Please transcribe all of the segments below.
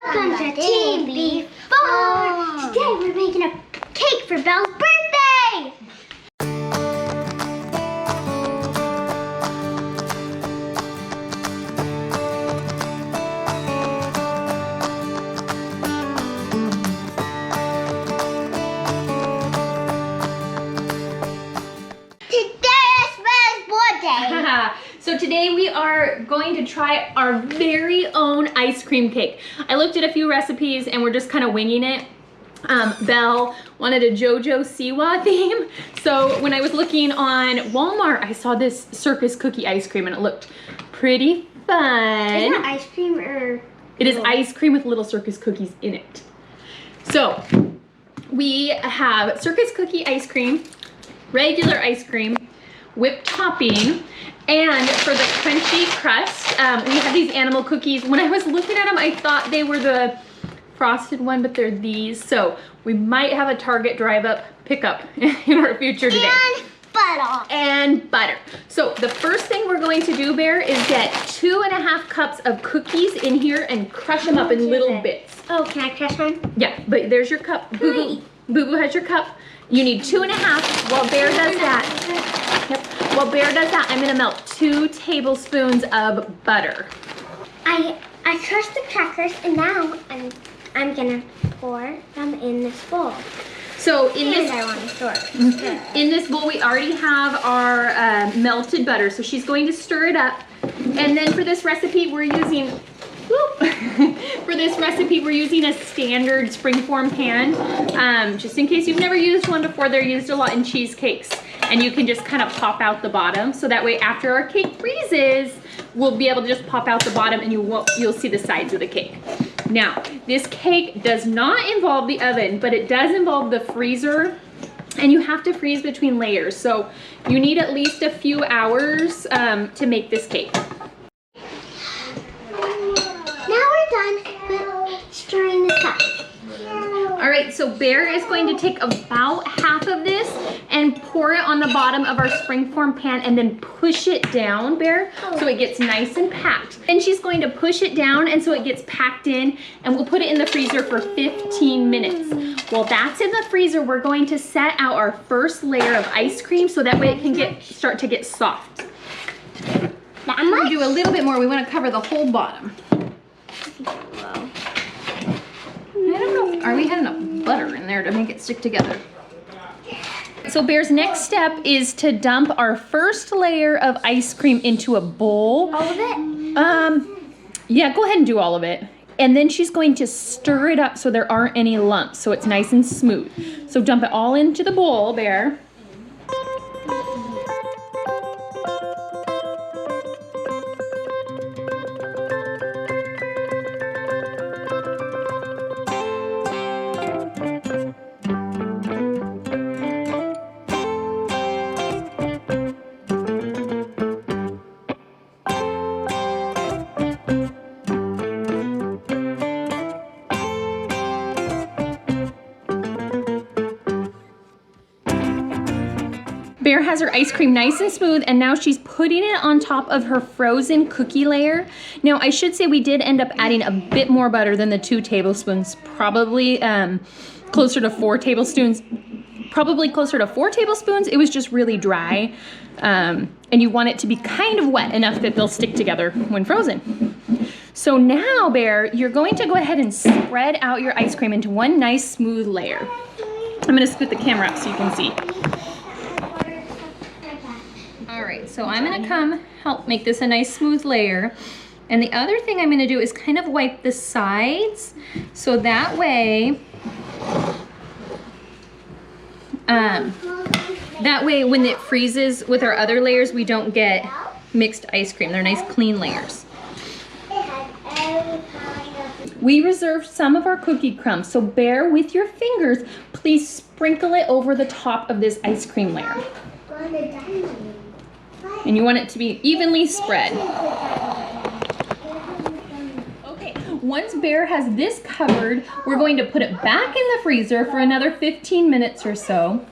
Welcome to tbsp. Today we're making a cake for Belle's birthday. So today we are going to try our very own ice cream cake. I looked at a few recipes and we're just kind of winging it. Belle wanted a JoJo Siwa theme. So when I was looking on Walmart, I saw this Circus cookie ice cream and it looked pretty fun. Is it ice cream or? It is ice cream with little Circus cookies in it. So we have Circus cookie ice cream, regular ice cream, whipped topping, and for the crunchy crust, we have these animal cookies. When I was looking at them, I thought they were the frosted one, but they're these. So we might have a Target drive-up pickup in our future today. And butter. And butter. So the first thing we're going to do, Bear, is get 2.5 cups of cookies in here and crush them up in little bits. Oh, can I crush one? Yeah, but there's your cup. Boo Boo has your cup. You need 2.5. While Bear does that, while Bear does that, I'm gonna melt 2 tablespoons of butter. I crushed the crackers and now I'm gonna pour them in this bowl. So in this bowl we already have our melted butter. So she's going to stir it up, and then for this recipe we're using. For this recipe, we're using a standard springform pan. Just in case you've never used one before, they're used a lot in cheesecakes. And you can just kind of pop out the bottom. So that way after our cake freezes, we'll be able to just pop out the bottom and you'll see the sides of the cake. Now, this cake does not involve the oven, but it does involve the freezer. And you have to freeze between layers. So you need at least a few hours to make this cake. Stirring this up. All right, so Bear is going to take about half of this and pour it on the bottom of our springform pan and then push it down, Bear, so it gets nice and packed. And she's going to push it down and so it gets packed in, and we'll put it in the freezer for 15 minutes. While that's in the freezer, we're going to set out our first layer of ice cream so that way it can start to get soft. I'm gonna do a little bit more. We want to cover the whole bottom. I don't know, are we had enough butter in there to make it stick together? So Bear's next step is to dump our first layer of ice cream into a bowl. All of it? Yeah, go ahead and do all of it. And then she's going to stir it up so there aren't any lumps, so it's nice and smooth. So dump it all into the bowl, Bear. Bear has her ice cream nice and smooth, and now she's putting it on top of her frozen cookie layer. Now, I should say we did end up adding a bit more butter than the 2 tablespoons, probably closer to 4 tablespoons. Probably closer to 4 tablespoons. It was just really dry, and you want it to be kind of wet enough that they'll stick together when frozen. So now, Bear, you're going to go ahead and spread out your ice cream into one nice smooth layer. I'm gonna scoot the camera up so you can see. Alright, so I'm gonna come help make this a nice smooth layer. And the other thing I'm gonna do is kind of wipe the sides, so that way when it freezes with our other layers, we don't get mixed ice cream. They're nice clean layers. We reserved some of our cookie crumbs, so Bear, with your fingers, please sprinkle it over the top of this ice cream layer. And you want it to be evenly spread. Okay, once Bear has this covered, we're going to put it back in the freezer for another 15 minutes or so.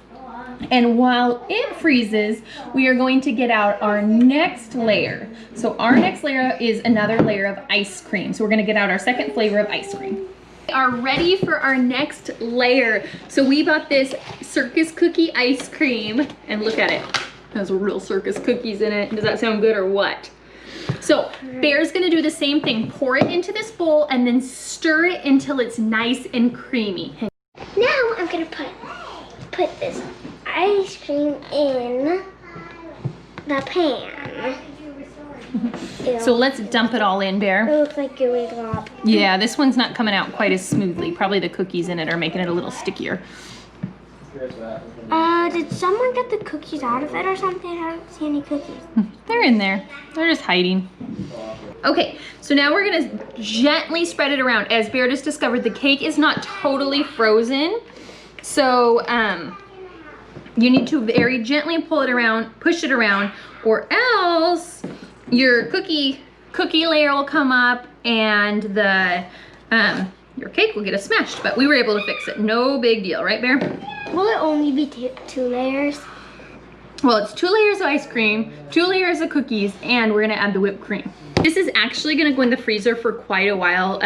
And while it freezes, we are going to get out our next layer. So our next layer is another layer of ice cream. So we're gonna get out our second flavor of ice cream. We are ready for our next layer. So we bought this Circus cookie ice cream, and look at it. It has real Circus cookies in it. Does that sound good or what? So Bear's gonna do the same thing. Pour it into this bowl and then stir it until it's nice and creamy. Now I'm gonna put this ice cream in the pan. So let's dump it all in, Bear. It looks like gooey glob. Yeah, this one's not coming out quite as smoothly. Probably the cookies in it are making it a little stickier. Did someone get the cookies out of it or something? I don't see any cookies. They're in there. They're just hiding. Okay, so now we're gonna gently spread it around. As Bear just discovered, the cake is not totally frozen. So you need to very gently pull it around, push it around, or else your cookie layer will come up and the your cake will get smashed. But we were able to fix it. No big deal, right, Bear? Will it only be two layers? Well, it's 2 layers of ice cream, 2 layers of cookies, and we're gonna add the whipped cream. This is actually gonna go in the freezer for quite a while.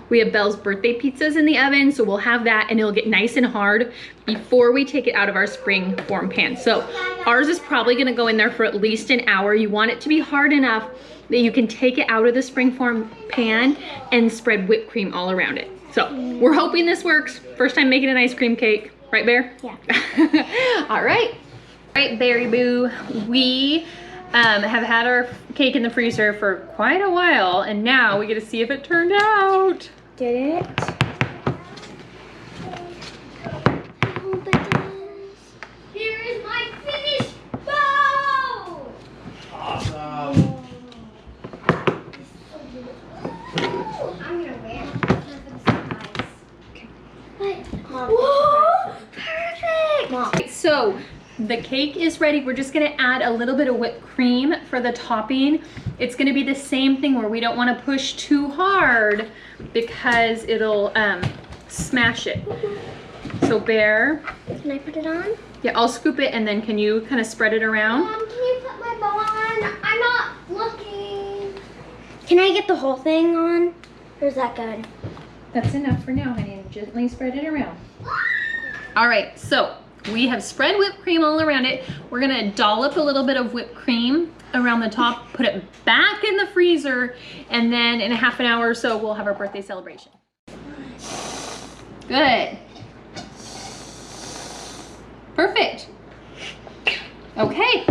We have Belle's birthday pizzas in the oven, so we'll have that and it'll get nice and hard before we take it out of our spring form pan. So ours is probably gonna go in there for at least an hour. You want it to be hard enough that you can take it out of the spring form pan and spread whipped cream all around it. So we're hoping this works. First time making an ice cream cake, right, Bear? Yeah. All right. All right, Berry Boo, we have had our cake in the freezer for quite a while, and now we get to see if it turned out. Did it? I hope it does. Here is my finished bowl! Awesome. I'm gonna wear it. Okay. Whoa! Perfect! Mom. So the cake is ready. We're just gonna add a little bit of whipped cream for the topping. It's gonna be the same thing where we don't wanna push too hard because it'll smash it. So Bear. Can I put it on? Yeah, I'll scoop it and then can you kind of spread it around? Mom, can you put my bowl on? I'm not looking. Can I get the whole thing on? Or is that good? That's enough for now, honey. Gently spread it around. All right, so we have spread whipped cream all around it. We're gonna dollop a little bit of whipped cream around the top, put it back in the freezer, and then in a half an hour or so, we'll have our birthday celebration. Good. Perfect. Okay.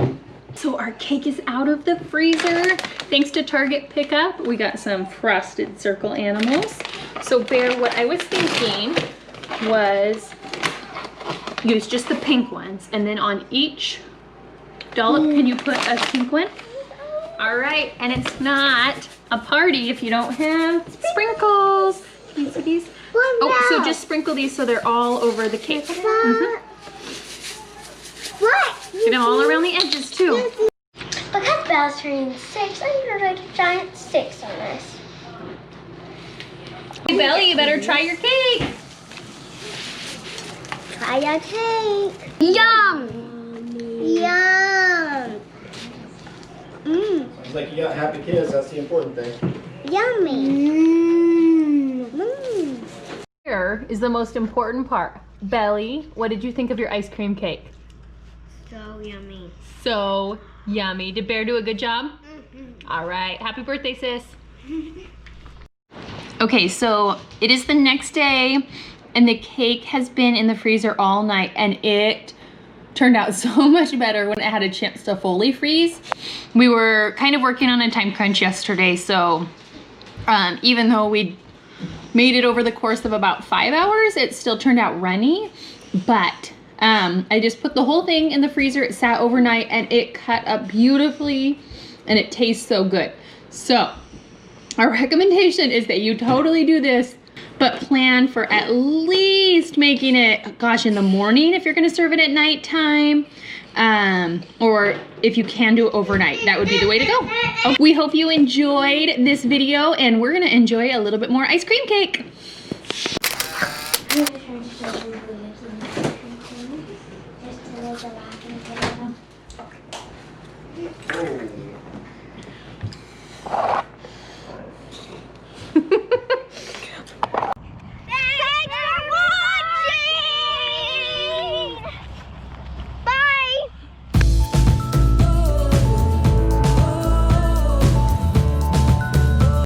So our cake is out of the freezer. Thanks to Target pickup, we got some frosted circle animals. So Bear, what I was thinking was use just the pink ones, and then on each dollop, can you put a pink one? All right, and it's not a party if you don't have sprinkles. Can you see these? Oh, so just sprinkle these so they're all over the cake. What? Get them all around the edges too. Because Belle's turning 6, I'm gonna write a giant 6 on this. Hey Belly, you better try your cake. Try your cake. Yum! Yum! Mmm. It's like you got happy kids, that's the important thing. Yummy. Mmm. Mmm. Here is the most important part. Belly, what did you think of your ice cream cake? So yummy. So yummy. Did Bear do a good job? All right. Happy birthday, sis. Okay, so it is the next day and the cake has been in the freezer all night and it turned out so much better when it had a chance to fully freeze. We were kind of working on a time crunch yesterday, so even though we made it over the course of about 5 hours, it still turned out runny, but I just put the whole thing in the freezer. It sat overnight and it cut up beautifully and it tastes so good. So our recommendation is that you totally do this, but plan for at least making it, gosh, in the morning if you're gonna serve it at nighttime, or if you can do it overnight, that would be the way to go. We hope you enjoyed this video and we're gonna enjoy a little bit more ice cream cake. was a laughing video. Oh.